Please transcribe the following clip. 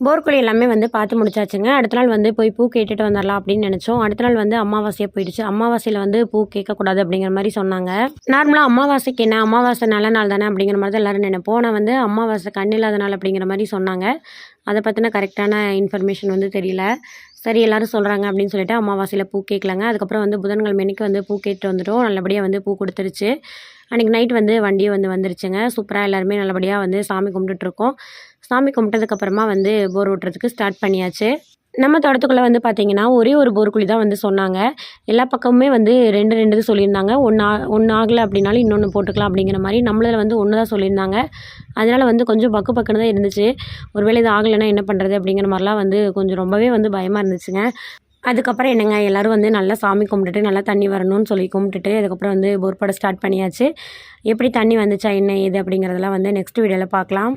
போர்க்குழி எல்லாமே வந்து பார்த்து முடிச்சாச்சுங்க. அடுத்த நாள் வந்து போய் பூ கேட்டுட்டு வந்துடலாம் அப்படின்னு நினச்சோம். அடுத்த நாள் வந்து அமாவாசையாக போயிடுச்சு. அமாவாசையில் வந்து பூ கேட்கக்கூடாது அப்படிங்கிற மாதிரி சொன்னாங்க. நார்மலாக அமாவாசைக்கு என்ன, அமாவாசை நல்ல நாள் தானே அப்படிங்கிற மாதிரி தான் எல்லோரும் நினைப்போம். ஆனால் வந்து அமாவாசை கண்ணில்லாத நாள் அப்படிங்கிற மாதிரி சொன்னாங்க. அதை பற்றின கரெக்டான இன்ஃபர்மேஷன் வந்து தெரியல. சரி எல்லோரும் சொல்கிறாங்க அப்படின்னு சொல்லிட்டு அமாவாசையில் பூ கேட்கலாங்க. அதுக்கப்புறம் வந்து புதன்கிழமை அன்னைக்கு வந்து பூ கேட்டு வந்துட்டோம். நல்லபடியாக வந்து பூ கொடுத்துருச்சு. அன்றைக்கி நைட் வந்து வண்டியும் வந்து வந்துருச்சுங்க. சூப்பராக எல்லாருமே நல்லபடியாக வந்து சாமி கும்பிட்டுட்ருக்கோம். சாமி கும்பிட்டதுக்கப்புறமா வந்து போர் ஓட்டுறதுக்கு ஸ்டார்ட் பண்ணியாச்சு. நம்ம தோட்டத்துக்குள்ளே வந்து பார்த்திங்கன்னா ஒரே ஒரு போர்க்குழி தான் வந்து சொன்னாங்க. எல்லா பக்கமுமே வந்து 2 இது சொல்லியிருந்தாங்க. ஒன்று ஆகலை அப்படின்னாலும் இன்னொன்று போட்டுக்கலாம் அப்படிங்கிற மாதிரி. நம்மளில் வந்து ஒன்று தான் சொல்லியிருந்தாங்க. அதனால் வந்து கொஞ்சம் பக்குன்னு தான் இருந்துச்சு. ஒருவேளை இது ஆகலைன்னா என்ன பண்ணுறது அப்படிங்கிற மாதிரிலாம் வந்து கொஞ்சம் ரொம்பவே வந்து பயமாக இருந்துச்சுங்க. அதுக்கப்புறம் என்னங்க எல்லோரும் வந்து நல்லா சாமி கும்பிட்டுட்டு நல்லா தண்ணி வரணும்னு சொல்லி கும்பிட்டுட்டு அதுக்கப்புறம் வந்து போர் போட ஸ்டார்ட் பண்ணியாச்சு. எப்படி தண்ணி வந்துச்சா என்ன ஏது அப்படிங்கிறதெல்லாம் வந்து நெக்ஸ்ட் வீடியோவில் பார்க்கலாம்.